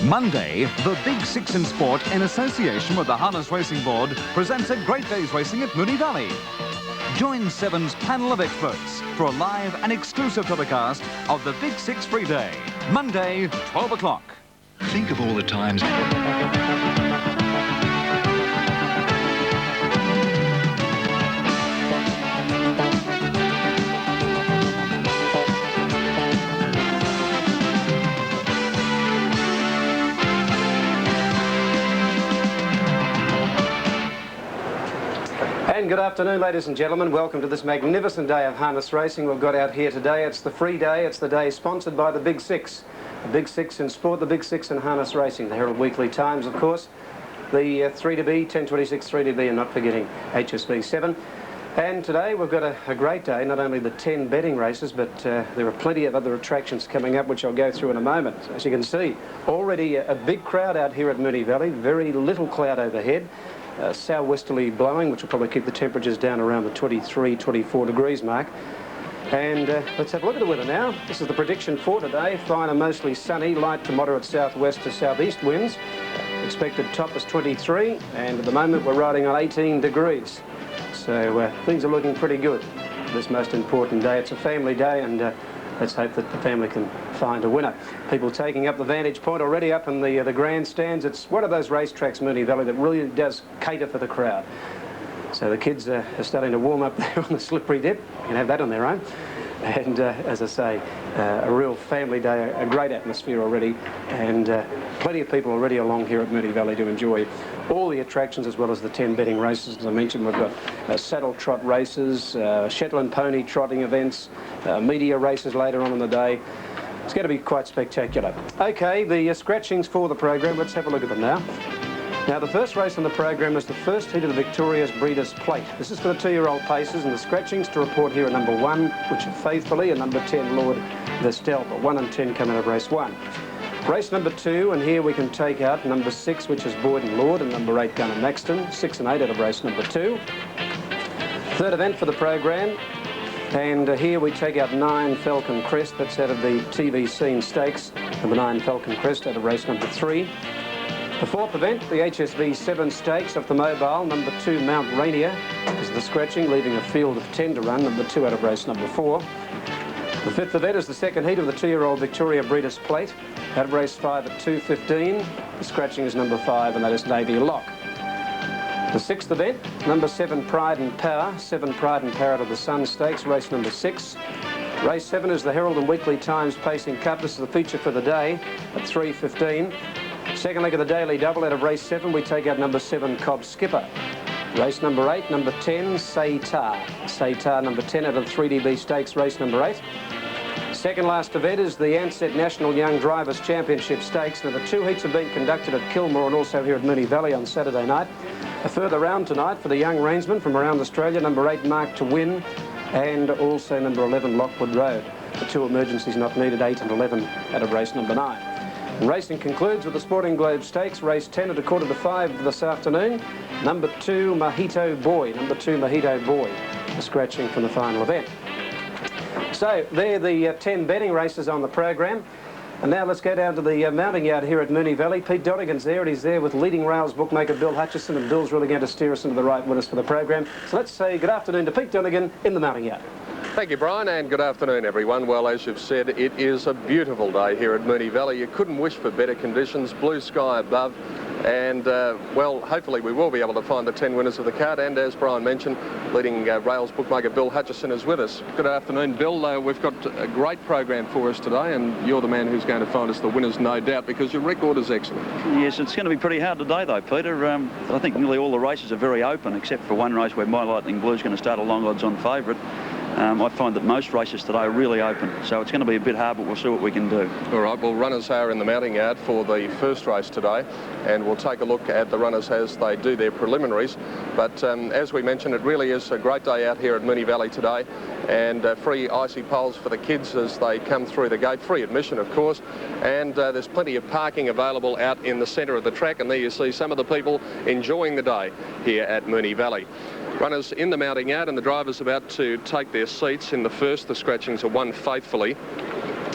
Monday, the Big Six in Sport, in association with the Harness Racing Board, presents a Great Day's Racing at Moonee Valley. Join Seven's panel of experts for a live and exclusive telecast of the Big Six Free Day, Monday, 12 o'clock. Think of all the times... And good afternoon, ladies and gentlemen. Welcome to this magnificent day of harness racing we've got out here today. It's the free day. It's the day sponsored by the Big Six. The Big Six in sport, the Big Six in harness racing. The Herald Weekly Times, of course. The 3DB, 1026 3DB, and not forgetting HSV 7. And today we've got a great day, not only the 10 betting races, but there are plenty of other attractions coming up, which I'll go through in a moment. As you can see, already a big crowd out here at Moonee Valley, very little cloud overhead. Southwesterly blowing, which will probably keep the temperatures down around the 23, 24 degrees mark. And let's have a look at the weather now. This is the prediction for today. Fine and mostly sunny, light to moderate southwest to southeast winds. Expected top is 23, and at the moment we're riding on 18 degrees. So things are looking pretty good this most important day. It's a family day, and let's hope that the family can find a winner. People taking up the vantage point already up in the grandstands. It's one of those racetracks, Moonee Valley, that really does cater for the crowd. So the kids are starting to warm up there on the slippery dip. You can have that on their own. And as I say, a real family day, a great atmosphere already, and plenty of people already along here at Moonee Valley to enjoy all the attractions as well as the 10 betting races. As I mentioned, we've got saddle trot races, Shetland pony trotting events, media races later on in the day. It's going to be quite spectacular. Okay, the scratchings for the program, let's have a look at them now. Now, the first race on the program is the first heat of the Victoria's Breeders' Plate. This is for the 2-year-old pacers, and the scratchings to report here are number 1, which are Faithfully, and number 10, Lord Vestelpa. 1 and 10 come out of race 1. Race number 2, and here we can take out number 6, which is Boyd and Lord, and number 8, Gunner Maxton. 6 and 8 out of race number 2. Third event for the program, and here we take out 9, Falcon Crest. That's out of the TV Scene Stakes. Number 9, Falcon Crest, out of race number 3. The fourth event, the HSV 7 Stakes off the mobile. Number 2, Mount Rainier, is the scratching, leaving a field of 10 to run. Number 2 out of race number 4. The fifth event is the second heat of the 2-year-old Victoria Breeders' Plate. Out of race 5 at 2:15. The scratching is number 5, and that is Navy Lock. The sixth event, number 7, Pride and Power. 7 Pride and Power out of the Sun Stakes, race number 6. Race 7 is the Herald and Weekly Times Pacing Cup. This is the feature for the day at 3:15. Second leg of the daily double, out of race 7, we take out number 7, Cobb Skipper. Race number 8, number 10, Saytar. Saytar, number 10 out of 3DB Stakes, race number 8. Second last event is the Ansett National Young Drivers Championship Stakes. Now, the 2 heats have been conducted at Kilmore and also here at Moonee Valley on Saturday night. A further round tonight for the young reinsmen from around Australia, number 8, Mark to Win, and also number 11, Lockwood Road. The 2 emergencies not needed, 8 and 11 out of race number 9. And racing concludes with the Sporting Globe Stakes, race 10 at 4:45 this afternoon. Number 2, Mojito Boy. Number 2, Mojito Boy, the scratching from the final event. So, they're the 10 betting races on the program. And now let's go down to the mounting yard here at Moonee Valley. Pete Donegan's there, and he's there with leading rails bookmaker Bill Hutchison, and Bill's really going to steer us into the right winners for the program. So let's say good afternoon to Pete Donegan in the mounting yard. Thank you, Brian, and good afternoon, everyone. Well, as you've said, it is a beautiful day here at Moonee Valley. You couldn't wish for better conditions, blue sky above, and, well, hopefully we will be able to find the 10 winners of the card. And as Brian mentioned, leading rails bookmaker Bill Hutchison is with us. Good afternoon, Bill. We've got a great program for us today, and you're the man who's going to find us the winners, no doubt, because your record is excellent. Yes, it's going to be pretty hard today, though, Peter. I think nearly all the races are very open, except for one race where My Lightning Blue is going to start a long odds-on favourite. I find that most races today are really open, so it's going to be a bit hard, but we'll see what we can do. All right, well, runners are in the mounting yard for the first race today, and we'll take a look at the runners as they do their preliminaries. But as we mentioned, it really is a great day out here at Moonee Valley today, and free icy poles for the kids as they come through the gate. Free admission, of course, and there's plenty of parking available out in the centre of the track, and there you see some of the people enjoying the day here at Moonee Valley. Runners in the mounting yard, and the drivers about to take their seats. In the first, the scratchings are 1 Faithfully.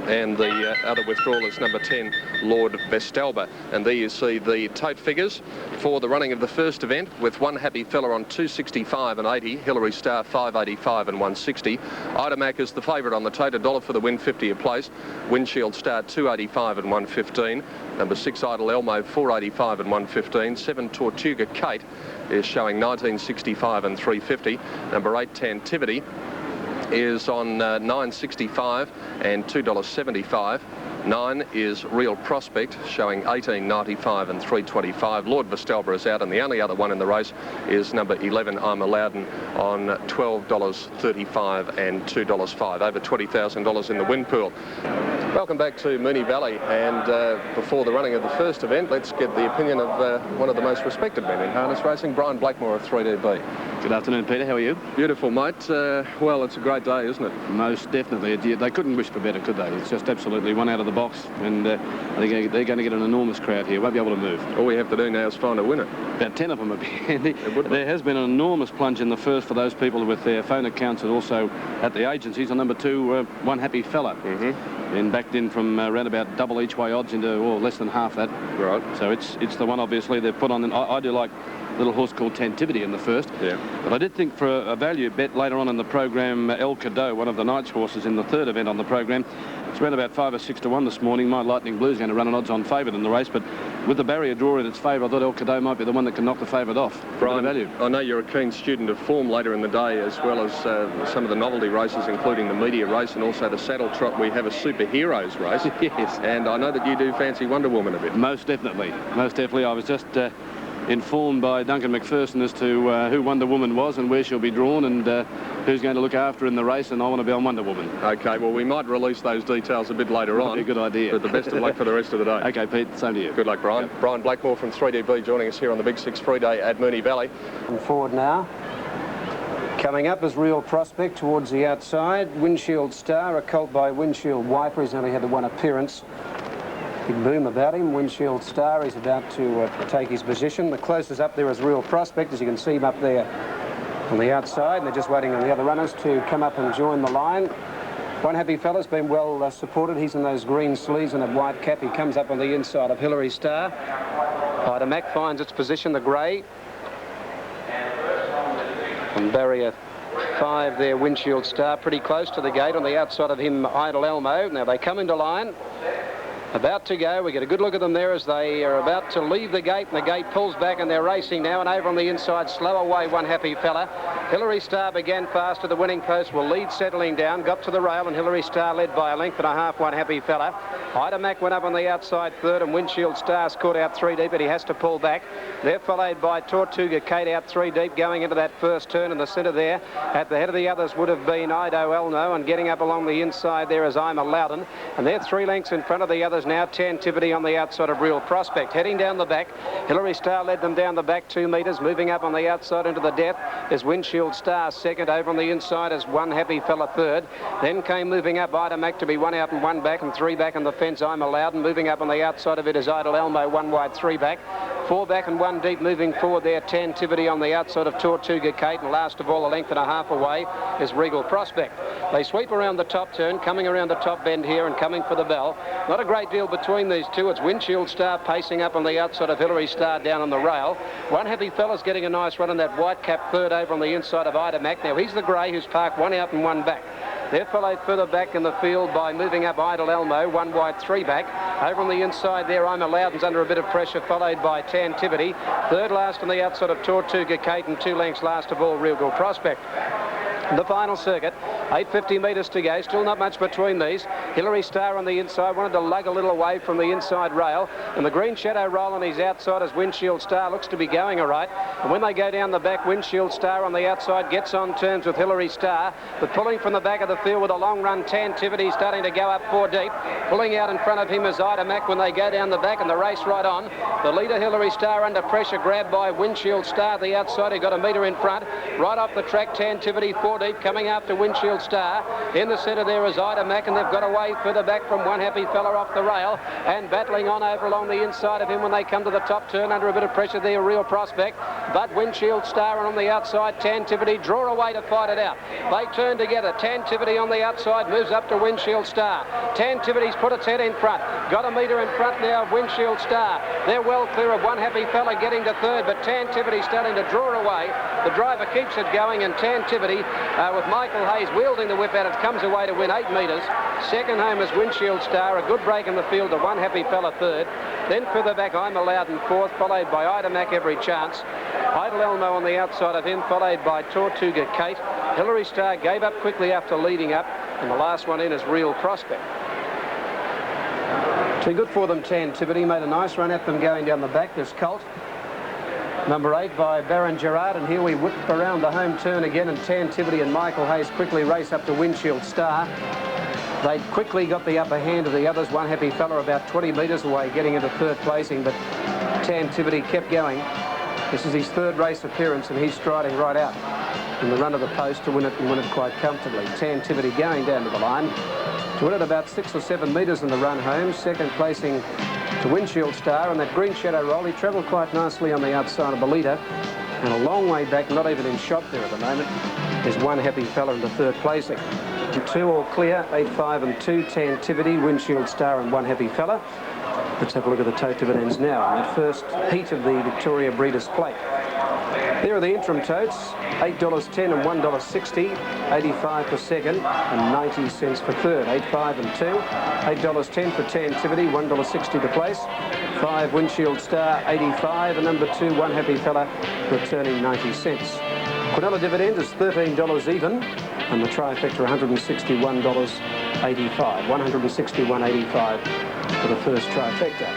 And the other withdrawal is number 10, Lord Vestalba. And there you see the tote figures for the running of the first event, with One Happy Fella on 265 and 80, Hillary Star 585 and 160. Idamac is the favourite on the tote, $1 for the win, 50 a place. Windshield Star 285 and 115. Number 6, Idle Elmo 485 and 115. 7, Tortuga Kate is showing 1965 and 350. Number 8, Tantivity is on 965 and $2.75. 9 is Real Prospect, showing 18.95 and 325. Lord Vestalba is out, and the only other one in the race is number 11, I'm Aladdin, on $12.35 and $2.05. Over $20,000 in the win pool. Welcome back to Moonee Valley, and before the running of the first event, let's get the opinion of one of the most respected men in harness racing, Brian Blackmore of 3DB. Good afternoon, Peter. How are you? Beautiful, mate. Well, it's a great day, isn't it? Most definitely. They couldn't wish for better, could they? It's just absolutely one out of the box, and I think they're going to get an enormous crowd here. Won't be able to move. All we have to do now is find a winner. About 10 of them would be handy. There has been an enormous plunge in the first for those people with their phone accounts and also at the agencies. On number 2, One Happy Fella. And backed in from around about double each way odds into less than half that. Right. So it's the one, obviously, they've put on. And I do like a little horse called Tantivity in the first. Yeah. But I did think for a value bet later on in the program, El Cadeau, one of the night's horses in the third event on the program, it's around about 5 or 6 to 1 this morning. My Lightning Blue's going to run an odds-on favourite in the race, but with the barrier draw in its favour, I thought El Cadeau might be the one that can knock the favourite off. Brian, value. I know you're a keen student of form later in the day, as well as some of the novelty races, including the media race and also the saddle trot. We have a superheroes race. Yes. And I know that you do fancy Wonder Woman a bit. Most definitely. Most definitely. I was just informed by Duncan McPherson as to who Wonder Woman was and where she'll be drawn and who's going to look after in the race, and I want to be on Wonder Woman. OK, well, we might release those details a bit later on. Might be a good idea. But the best of luck for the rest of the day. OK, Pete, same to you. Good luck, Brian. Yep. Brian Blackmore from 3DB joining us here on the Big Six free day at Moonee Valley. And forward now. Coming up is Real Prospect towards the outside. Windshield Star, a colt by Windshield Wiper. He's only had the one appearance. Big boom about him. Windshield Star is about to take his position. The closest up there is Real Prospect, as you can see him up there on the outside, and they're just waiting on the other runners to come up and join the line. One Happy Fella's been well supported. He's in those green sleeves and a white cap. He comes up on the inside of Hillary Star. Idamac finds its position, the grey. And barrier 5 there, Windshield Star, pretty close to the gate. On the outside of him, Idle Elmo. Now they come into line. About to go. We get a good look at them there as they are about to leave the gate, and the gate pulls back and they're racing now, and over on the inside, slow away, One Happy Fella. Hillary Star began fast to the winning post, will lead settling down, got to the rail, and Hillary Star led by a length and a half, One Happy Fella. Idamac went up on the outside third, and Windshield Star's caught out 3 deep, but he has to pull back. They're followed by Tortuga Kate out 3 deep, going into that first turn in the centre there. At the head of the others would have been Ido Elno, and getting up along the inside there is I'm Aladdin, and they're 3 lengths in front of the others now. Tantivity on the outside of Real Prospect. Heading down the back, Hillary Star led them down the back 2 metres. Moving up on the outside into the death is Windshield Star second. Over on the inside is One Happy Fella third. Then came moving up Idamac to be 1 out and 1 back, and 3 back on the fence I'm Aladdin. Moving up on the outside of it is Idle Elmo, 1 wide, 3 back. 4 back and 1 deep moving forward there. Tantivity on the outside of Tortuga Kate, and last of all, a length and a half away is Regal Prospect. They sweep around the top turn, coming around the top bend here and coming for the bell. Not a great deal between these two. It's Windshield Star pacing up on the outside of Hillary Star down on the rail. One Happy Fella's getting a nice run on that white cap third over on the inside of Idamac. Now he's the grey who's parked 1 out and 1 back. They're followed further back in the field by moving up Idle Elmo, 1 wide, 3 back. Over on the inside there, I'm Aladdin's under a bit of pressure, followed by Tantivity. Third last on the outside of Tortuga Kate, and 2 lengths last of all, Regal Prospect. The final circuit, 850 metres to go, still not much between these. Hillary Star on the inside, wanted to lug a little away from the inside rail, and the green shadow roll on his outside as Windshield Star looks to be going all right. And when they go down the back, Windshield Star on the outside gets on terms with Hillary Star, but pulling from the back of the field with a long run, Tantivity starting to go up 4 deep. Pulling out in front of him is Idamac when they go down the back, and the race right on. The leader, Hillary Star, under pressure, grabbed by Windshield Star, the outside, who got a metre in front. Right off the track, Tantivity 4 deep, coming after Windshield Windshield Star. In the centre there is Ida Mack, and they've got away further back from One Happy Fella off the rail, and battling on over along the inside of him when they come to the top turn under a bit of pressure there, Real Prospect. But Windshield Star, and on the outside, Tantivity draw away to fight it out. They turn together. Tantivity on the outside moves up to Windshield Star. Tantivity's put its head in front. Got a metre in front now of Windshield Star. They're well clear of One Happy Fella getting to third, but Tantivity's starting to draw away. The driver keeps it going, and Tantivity, with Michael Hayes wielding the whip out, it comes away to win 8 metres. Second home is Windshield Star. A good break in the field to One Happy Fella third. Then further back, I'm Allowed in fourth, followed by Ida Mack Every Chance. Idle Elmo on the outside of him, followed by Tortuga Kate. Hillary Star gave up quickly after leading up, and the last one in is Real Prospect. Too good for them, Tantivity. Made a nice run at them going down the back. This Colt. Number 8 by Baron Gerard, and here we whip around the home turn again, and Tantivity and Michael Hayes quickly race up to Windshield Star. They quickly got the upper hand of the others. One Happy Fella about 20 metres away, getting into third placing, but Tantivity kept going. This is his third race appearance, and he's striding right out in the run of the post to win it, and win it quite comfortably. Tantivity going down to the line to win it about 6 or 7 metres in the run home. Second placing to Windshield Star, and that green shadow roll, he travelled quite nicely on the outside of the leader, and a long way back, not even in shot there at the moment, is One Happy Fella into third placing. 2 all clear, 8, 5 and 2, Tantivity, Windshield Star and One Happy Fella. Let's have a look at the toe dividends now in that first heat of the Victoria Breeders' Plate. There are the interim totes, $8.10 and $1.60, 85 for second and 90 cents for third. 8, 5 and 2, $8.10 for Tantivity, $1.60 to place. 5 Windshield Star, 85, and number 2 One Happy Fella returning 90 cents. Quinella dividend is $13 even, and the trifecta $161.85. $161.85 for the first trifecta.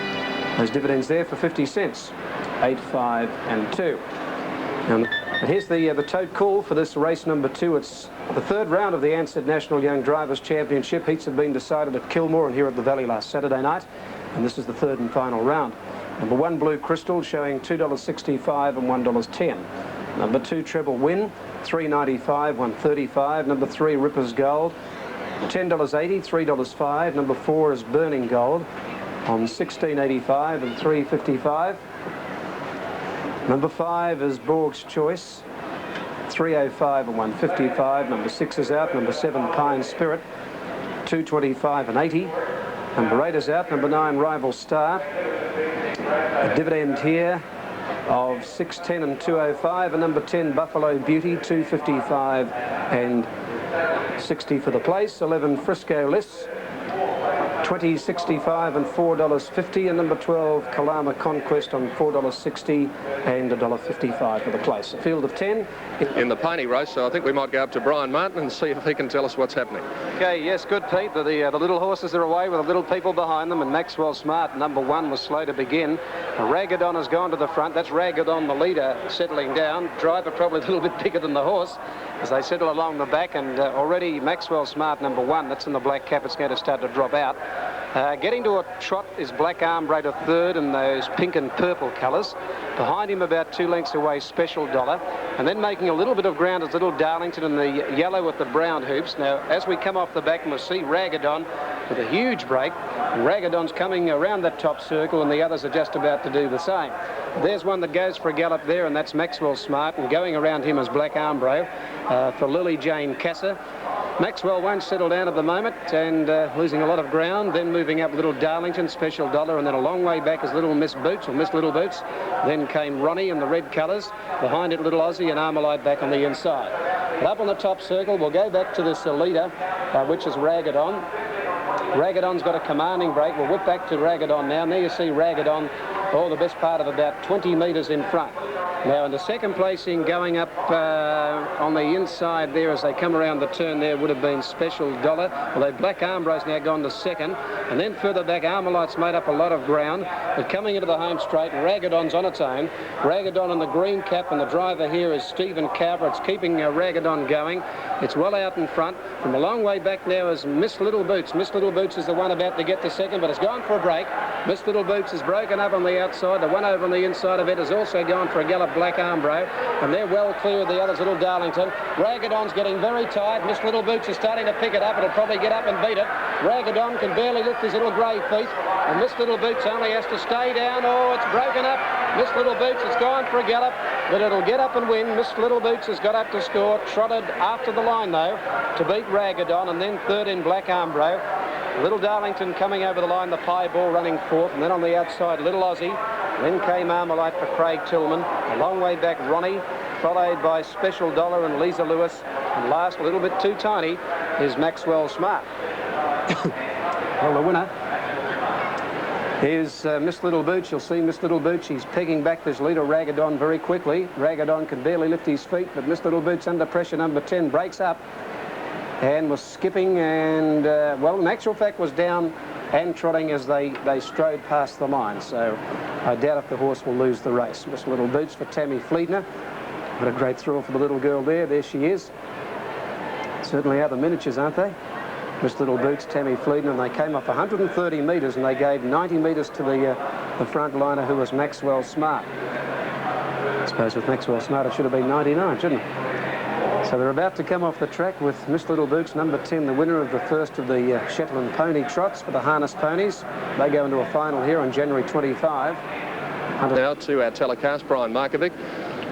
Those dividends there for 50 cents. 8, 5 and 2. And here's the tote call for this race number 2. It's the third round of the Ansett National Young Drivers Championship. Heats have been decided at Kilmore and here at the Valley last Saturday night, and this is the third and final round. Number 1 Blue Crystal showing $2.65 and $1.10. Number 2 Treble Win, $3.95, $1.35. Number 3 Ripper's Gold, $10.80, $3.05. Number 4 is Burning Gold on $16.85 and $3.55. Number 5 is Borg's Choice, $3.05 and $1.55. Number 6 is out. Number 7 Pine Spirit, $2.25 and $80. Number 8 is out. Number 9 Rival Star. A dividend here of $6.10 and $2.05, and number 10 Buffalo Beauty, $2.55 and $60 for the place. 11 Frisco Liss, $20.65 and $4.50, and number 12 Kalama Conquest on $4.60 and $1.55 for the place. A field of 10 in the pony race, so I think we might go up to Brian Martin and see if he can tell us what's happening. Okay, yes, good, Pete. The little horses are away with the little people behind them, and Maxwell Smart, number 1, was slow to begin. Ragadon has gone to the front. That's Ragadon, the leader, settling down. Driver probably a little bit bigger than the horse as they settle along the back, and already Maxwell Smart, number 1, that's in the black cap. It's going to start to drop out. Getting to a trot is Black Armbre to third in those pink and purple colours. Behind him, about 2 lengths away, Special Dollar. And then making a little bit of ground is Little Darlington in the yellow with the brown hoops. Now, as we come off the back, we'll see Ragadon with a huge break. And Ragadon's coming around that top circle, and the others are just about to do the same. There's one that goes for a gallop there, and that's Maxwell Smart. And going around him is Black Armbre for Lily Jane Casser. Maxwell won't settle down at the moment, and losing a lot of ground. Then moving up Little Darlington, Special Dollar, and then a long way back is Little Miss Boots, or Miss Little Boots. Then came Ronnie in the red colours. Behind it, Little Aussie and Armalite back on the inside. But up on the top circle, we'll go back to this leader, which is Ragadon. Ragadon's got a commanding break. We'll whip back to Ragadon now. And there you see Ragadon, the best part of about 20 metres in front. Now in the second placing, going up on the inside there as they come around the turn there, would have been Special Dollar, although Black Armbre's now gone to second. And then further back, Armalite's made up a lot of ground, but coming into the home straight, Ragadon's on its own. Ragadon in the green cap, and the driver here is Stephen Carver. It's keeping Ragadon going. It's well out in front. From a long way back now is Miss Little Boots. Miss Little Boots is the one about to get to second, but it's gone for a break. Miss Little Boots is broken up on the outside. The one over on the inside of it has also gone for a gallop Black Armbro, and they're well clear of the others, Little Darlington. Ragadon's getting very tight. Miss Little Boots is starting to pick it up. It'll probably get up and beat it. Ragadon can barely lift his little grey feet, and Miss Little Boots only has to stay down. Oh, it's broken up. Miss Little Boots has gone for a gallop, but it'll get up and win. Miss Little Boots has got up to score. Trotted after the line, though, to beat Ragadon, and then third in Black Armbro. Little Darlington coming over the line, the pie ball running fourth, and then on the outside, Little Aussie. Then came Marmalite for Craig Tillman. A long way back, Ronnie, followed by Special Dollar and Lisa Lewis. And last, a little bit too tiny, is Maxwell Smart. Well, the winner is Miss Little Boots. You'll see Miss Little Boots. She's pegging back this leader, Ragadon, very quickly. Ragadon can barely lift his feet, but Miss Little Boots under pressure, number 10, breaks up and was skipping and, well, in actual fact, was down and trotting as they strode past the line. So I doubt if the horse will lose the race. Miss Little Boots for Tammy Fleedner. What a great thrill for the little girl there. There she is. Certainly are the miniatures, aren't they? Miss Little Boots, Tammy Fleedner, and they came off 130 metres and they gave 90 metres to the front liner, who was Maxwell Smart. I suppose with Maxwell Smart it should have been 99, shouldn't it? So they're about to come off the track with Miss Little Boots, number 10, the winner of the first of the Shetland Pony Trots for the harness ponies. They go into a final here on January 25. Now to our telecast, Brian Markovic,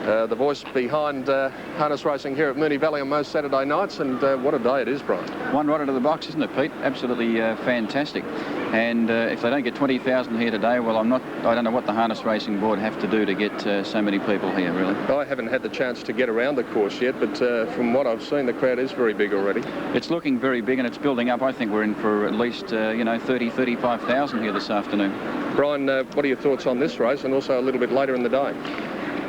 the voice behind harness racing here at Moonee Valley on most Saturday nights, and what a day it is, Brian. One right out of the box, isn't it, Pete? Absolutely fantastic. And if they don't get 20,000 here today, well, I don't know what the harness racing board have to do to get so many people here, really. I haven't had the chance to get around the course yet, but from what I've seen, the crowd is very big already. It's looking very big and it's building up. I think we're in for at least, 30, 35,000 here this afternoon. Brian, what are your thoughts on this race and also a little bit later in the day?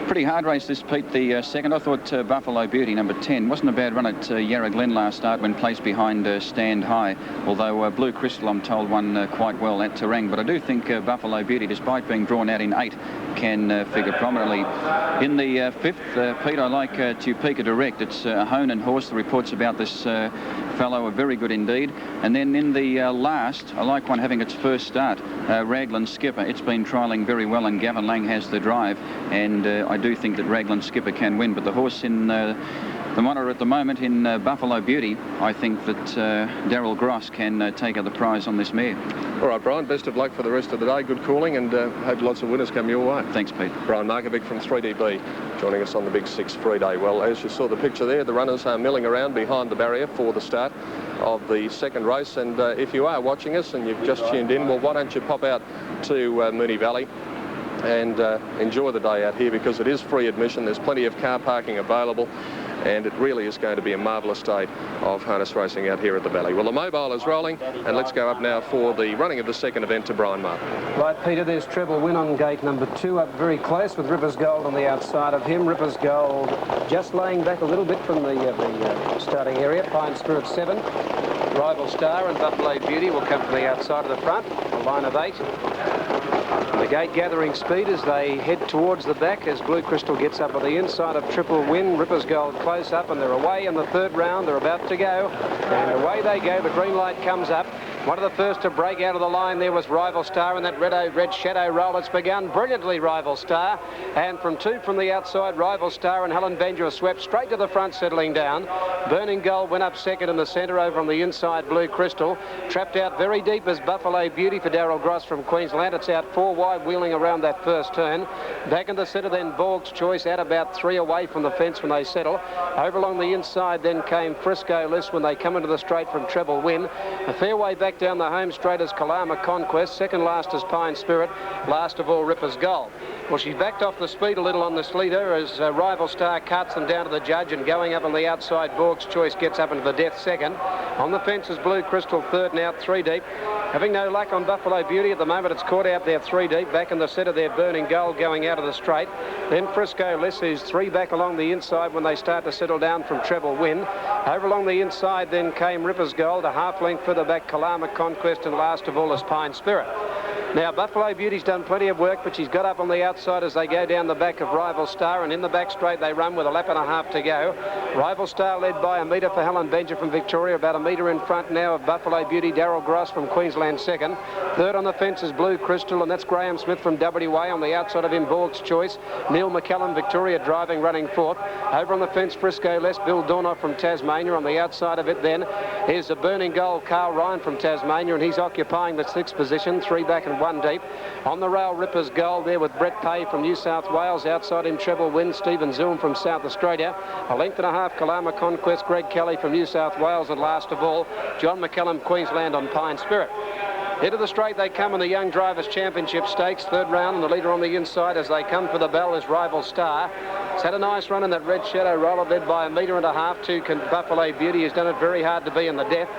Pretty hard race this, Pete, the second. I thought Buffalo Beauty, number 10, wasn't a bad run at Yarra Glen last start when placed behind Stand High, although Blue Crystal, I'm told, won quite well at Terang. But I do think Buffalo Beauty, despite being drawn out in 8, can figure prominently. In the fifth, Pete, I like Tupeka Direct. It's a Honan horse. The reports about this fellow are very good indeed. And then in the last, I like one having its first start, Raglan Skipper. It's been trialling very well, and Gavin Lang has the drive, and I do think that Raglan Skipper can win. But the horse in the monitor at the moment in Buffalo Beauty, I think that Darryl Gross can take out the prize on this mare. All right, Brian, best of luck for the rest of the day. Good calling, and hope lots of winners come your way. Thanks, Pete. Brian Markovic from 3DB joining us on the Big Six free day. Well, as you saw the picture there, the runners are milling around behind the barrier for the start of the second race. And if you are watching us and you've just tuned in, well, why don't you pop out to Moonee Valley and enjoy the day out here, because it is free admission. There's plenty of car parking available, and it really is going to be a marvellous day of harness racing out here at the Valley. Well, the mobile is rolling, and let's go up now for the running of the second event to Brian Martin. Right, Peter, there's Treble Win on gate number 2, up very close with Rippers Gold on the outside of him. Rippers Gold just laying back a little bit from the starting area. Pine Spirit 7. Rival Star and Buffalo Beauty will come from the outside of the front, a line of 8. The gate gathering speed as they head towards the back as Blue Crystal gets up on the inside of Triple Win. Rippers Gold close up, and they're away in the third round. They're about to go, and away they go. The green light comes up. One of the first to break out of the line there was Rival Star in that red shadow roll. It's begun brilliantly, Rival Star. And from 2 from the outside, Rival Star and Helen Benja swept straight to the front, settling down. Burning Gold went up second in the centre over on the inside, Blue Crystal. Trapped out very deep as Buffalo Beauty for Darryl Gross from Queensland. It's out 4 wide, wheeling around that first turn. Back in the centre then Borg's Choice, out about 3 away from the fence when they settle. Over along the inside then came Frisco List when they come into the straight from Treble Win. A fair way back down the home straight as Kalama Conquest. Second last is Pine Spirit. Last of all, Rippers Gold. Well, she's backed off the speed a little on this leader as Rival Star cuts them down to the judge, and going up on the outside, Borg's Choice gets up into the death second. On the fence is Blue Crystal third, and out 3 deep. Having no luck on Buffalo Beauty at the moment, it's caught out there 3 deep. Back in the centre there, Burning Gold going out of the straight. Then Frisco List, who's 3 back along the inside when they start to settle down from Treble Win. Over along the inside then came Rippers Gold, a half length further back Kalama Conquest, and last of all is Pine Spirit. Now, Buffalo Beauty's done plenty of work, but she's got up on the outside as they go down the back of Rival Star, and in the back straight they run with a lap and a half to go. Rival Star led by a metre for Helen Benjer from Victoria, about a metre in front now of Buffalo Beauty. Daryl Gross from Queensland second. Third on the fence is Blue Crystal, and that's Graham Smith from WA. On the outside of him, Borg's Choice. Neil McCallum, Victoria, driving, running fourth. Over on the fence, Frisco Les, Bill Dornoff from Tasmania. On the outside of it then is a burning goal, Carl Ryan from Tasmania, and he's occupying the sixth position, 3 back and 1 deep. On the rail, Ripper's Gold there with Brett Pay from New South Wales. Outside him, Treble Win, Stephen Zoom from South Australia. A length and a half, Kalama Conquest, Greg Kelly from New South Wales. And last of all, John McCallum, Queensland on Pine Spirit. Into the straight they come in the Young Drivers Championship Stakes. Third round, and the leader on the inside as they come for the bell is Rival Star. It's had a nice run in that Red Shadow roller, led by a metre and a half to Buffalo Beauty, who's done it very hard to be in the death.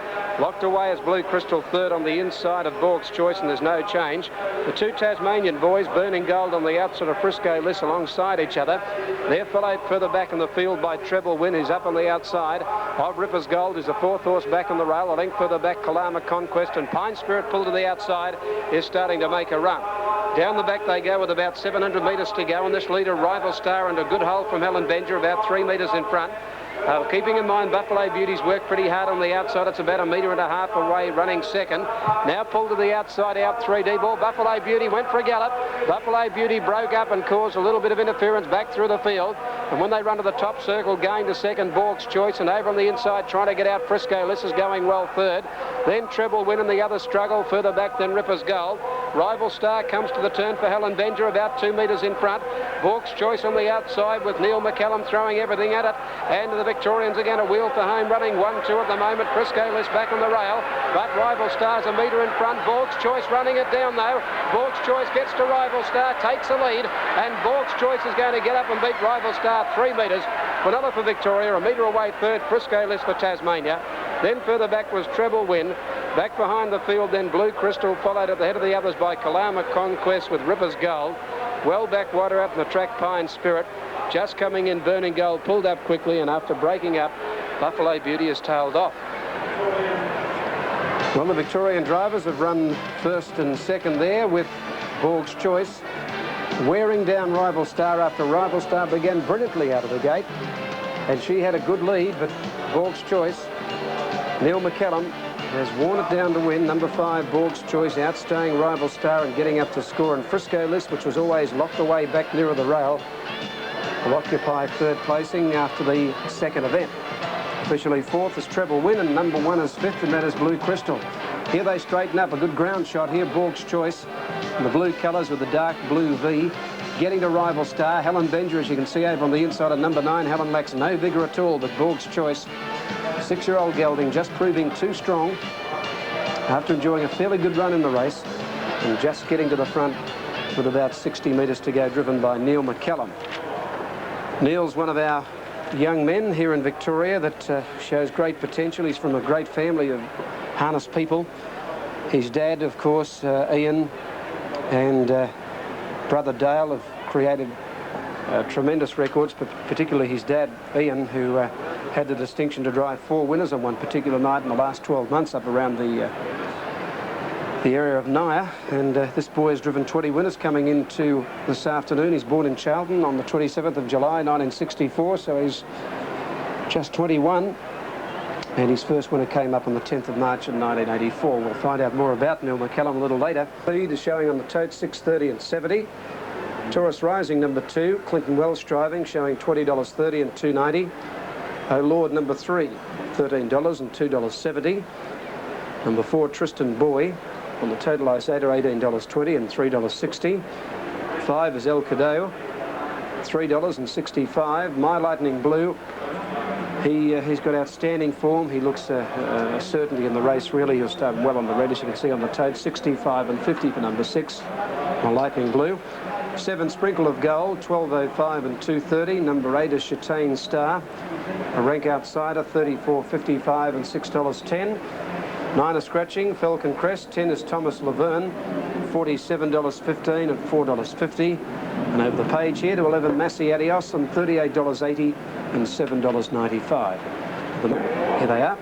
Locked away as Blue Crystal third on the inside of Borg's Choice, and there's no change. The two Tasmanian boys, Burning Gold on the outside of Frisco Liss, alongside each other. They're followed further back in the field by Treble Win, who's up on the outside of Ripper's Gold, who's the fourth horse back on the rail. A length further back, Kalama Conquest, and Pine Spirit pulled to the outside is starting to make a run. Down the back they go with about 700 metres to go, and this leader, Rival Star, and a good hold from Helen Benjer, about 3 metres in front. Keeping in mind Buffalo Beauty's worked pretty hard on the outside. It's about a metre and a half away, running second. Now pulled to the outside, out 3D ball. Buffalo Beauty went for a gallop. Buffalo Beauty broke up and caused a little bit of interference back through the field. And when they run to the top circle, gained to second, Borg's Choice. And over on the inside, trying to get out, Frisco Liss is going well third. Then Treble Win and the other struggle. Further back than Ripper's Gold. Rival Star comes to the turn for Helen Benjer, about 2 metres in front. Borg's Choice on the outside with Neil McCallum throwing everything at it. And the Victorians are going to wheel for home, running 1-2 at the moment. Frisco Liss back on the rail, but Rival Star's a metre in front. Borg's Choice running it down though. Borg's Choice gets to Rival Star, takes the lead, and Borg's Choice is going to get up and beat Rival Star 3 metres. Another for Victoria, a metre away third, Frisco Liss for Tasmania. Then further back was Treble Win. Back behind the field then Blue Crystal, followed at the head of the others by Kalama Conquest with Ripper's Gold. Well back wider up in the track, Pine Spirit. Just coming in, Burning Gold pulled up quickly, and after breaking up, Buffalo Beauty has tailed off. Well, the Victorian drivers have run first and second there with Borg's Choice wearing down Rival Star after Rival Star began brilliantly out of the gate, and she had a good lead, but Borg's Choice, Neil McCallum, has worn it down to win. Number 5, Borg's Choice, outstaying Rival Star and getting up to score. And Frisco Liss, which was always locked away back nearer the rail, will occupy third placing after the second event. Officially fourth is Treble Win, and number 1 is fifth, and that is Blue Crystal. Here they straighten up, a good ground shot here, Borg's Choice, in the blue colours with the dark blue V. Getting to Rival Star, Helen Benjer, as you can see over on the inside of number 9. Helen lacks no vigour at all, but Borg's Choice, 6-year-old gelding, just proving too strong after enjoying a fairly good run in the race and just getting to the front with about 60 metres to go, driven by Neil McCallum. Neil's one of our young men here in Victoria that shows great potential. He's from a great family of harness people. His dad, of course, Ian, and brother Dale have created tremendous records, but particularly his dad, Ian, who had the distinction to drive 4 winners on one particular night in the last 12 months up around the area of Naya, and this boy has driven 20 winners coming into this afternoon. He's born in Charlton on the 27th of July 1964, so he's just 21, and his first winner came up on the 10th of March in 1984. We'll find out more about Neil McCallum a little later. Lead is showing on the tote 6.30 and 70. Taurus Rising number 2, Clinton Welsh driving, showing $20.30 and $2.90. Oh Lord number 3, $13 and $2.70. Number 4, Tristan Boy, on the totalised 8 are $18.20 and $3.60. 5 is El Cadeo, $3.65. My Lightning Blue, he's got outstanding form. He looks certainly in the race, really. He'll start well on the red, as you can see on the tote. 65 and 50 for number 6, My Lightning Blue. 7, Sprinkle of Gold, $12.05 and $2.30. Number 8 is Chitane Star, a rank outsider, $34.55 and $6.10. 9 is Scratching, Falcon Crest. 10 is Thomas Laverne, $47.15 and $4.50. And over the page here to 11, Massey Adios, and $38.80 and $7.95. Here they are.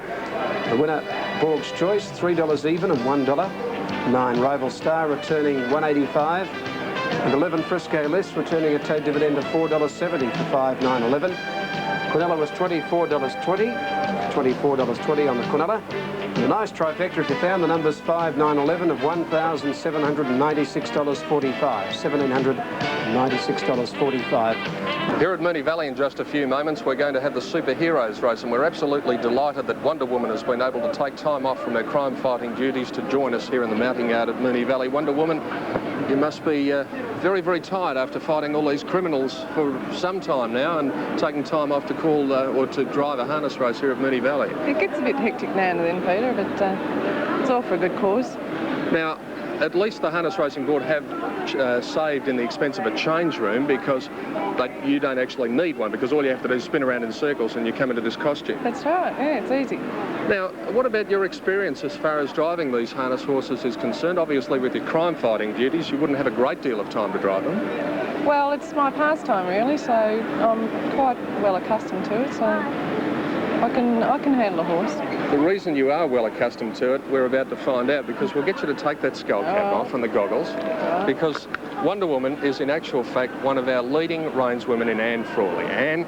The winner, Borg's Choice, $3 even and $1. 9 Rival Star returning $1.85. And 11 Frisco List returning a tote dividend of $4.70 for 5,911. Quinella was $24.20. $24.20 on the Quinella. And a nice trifecta if you found the numbers 5, 9, 11 of $1,796.45. $1,796.45. Here at Moonee Valley in just a few moments we're going to have the Superheroes race, and we're absolutely delighted that Wonder Woman has been able to take time off from her crime-fighting duties to join us here in the mounting yard at Moonee Valley. Wonder Woman, you must be very, very tired after fighting all these criminals for some time now and taking time off to call or to drive a harness race here at Moonee Valley. It gets a bit hectic now and then, Peter, but it's all for a good cause. Now, at least the Harness Racing Board have saved in the expense of a change room, because you don't actually need one, because all you have to do is spin around in circles and you come into this costume. That's right, yeah, it's easy. Now, what about your experience as far as driving these harness horses is concerned? Obviously, with your crime-fighting duties, you wouldn't have a great deal of time to drive them. Well, it's my pastime, really, so I'm quite well accustomed to it, so I can handle a horse. The reason you are well accustomed to it, we're about to find out, because we'll get you to take that skull cap off and the goggles, because Wonder Woman is in actual fact one of our leading reinswomen in Anne Frawley. Anne,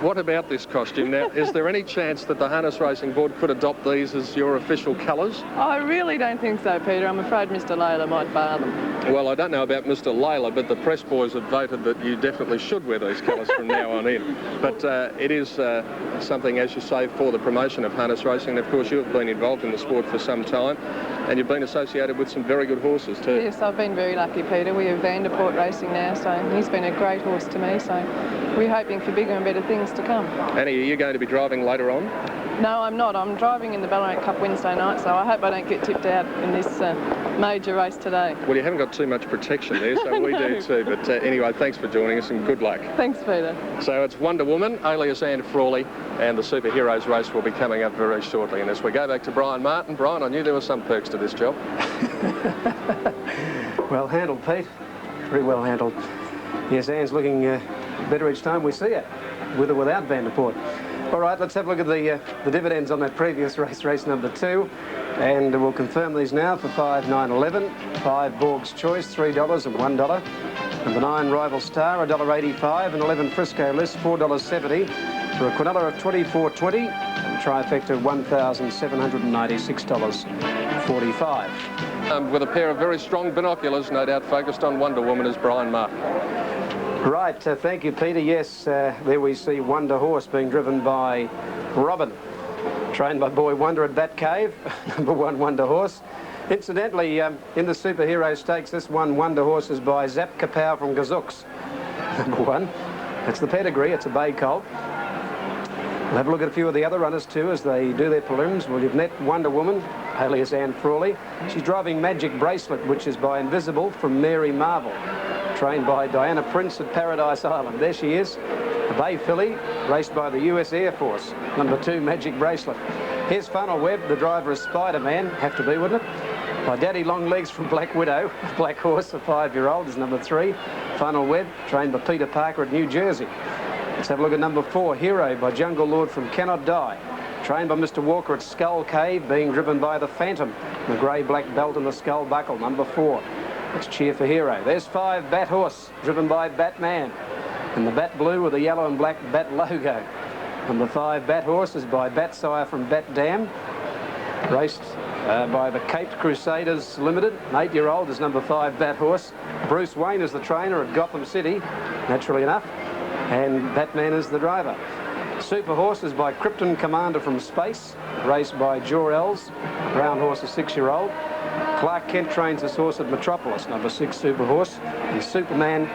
what about this costume? Now, is there any chance that the Harness Racing Board could adopt these as your official colours? I really don't think so, Peter. I'm afraid Mr. Layla might bar them. Well, I don't know about Mr. Layla, but the press boys have voted that you definitely should wear these colours from now on in. But it is something, as you say, for the promotion of harness racing. And of course, you have been involved in the sport for some time, and you've been associated with some very good horses too. Yes, I've been very lucky, Peter. We have Vanderpoort Racing now, so he's been a great horse to me, so we're hoping for bigger and better things to come. Annie, are you going to be driving later on? No, I'm not. I'm driving in the Ballarat Cup Wednesday night, so I hope I don't get tipped out in this major race today. Well, you haven't got too much protection there, so we do too. But anyway, thanks for joining us and good luck. Thanks, Peter. So it's Wonder Woman, alias Anne Frawley, and the Superheroes race will be coming up very shortly. And as we go back to Brian Martin, Brian, I knew there were some perks to this job. Well handled, Pete. Very well handled. Yes, Anne's looking better each time we see her, with or without Vanderpoort. All right, let's have a look at the dividends on that previous race, race number 2. And we'll confirm these now for 5, 9, 11. 5 Borg's Choice, $3 and $1. Number 9 Rival Star, $1.85. And 11 Frisco List, $4.70. For a Quinella of $24.20. And trifecta $1,796.45. With a pair of very strong binoculars, no doubt focused on Wonder Woman, is Brian Martin. Right, thank you, Peter. Yes, there we see Wonder Horse being driven by Robin, trained by Boy Wonder at Bat Cave, number 1 Wonder Horse. Incidentally, in the Superhero Stakes, this one Wonder Horse is by Zap Kapow from Gazooks, number 1. That's the pedigree, it's a bay colt. We'll have a look at a few of the other runners too as they do their prelims. Well, you've met Wonder Woman, alias Anne Frawley. She's driving Magic Bracelet, which is by Invisible from Mary Marvel, trained by Diana Prince at Paradise Island. There she is, a bay filly, raced by the US Air Force, number 2 Magic Bracelet. Here's Funnel Web, the driver is Spider-Man, have to be, wouldn't it? By Daddy Longlegs from Black Widow, Black Horse, a 5-year-old, is number 3. Funnel Web, trained by Peter Parker at New Jersey. Let's have a look at number 4, Hero by Jungle Lord from Cannot Die, trained by Mr. Walker at Skull Cave, being driven by the Phantom, the grey-black belt and the skull buckle, number 4. Let's cheer for Hero. There's 5 Bat Horse, driven by Batman, and the Bat Blue with the yellow and black Bat logo. Number 5 Bat Horse is by Bat Sire from Bat Dam, raced by the Cape Crusaders Limited. An 8-year-old is number 5 Bat Horse. Bruce Wayne is the trainer at Gotham City, naturally enough, and Batman is the driver. Super Horse is by Krypton Commander from Space, raced by Jor-Els. Brown Horse, a 6-year-old. Clark Kent trains this horse at Metropolis, number 6 Super Horse. And Superman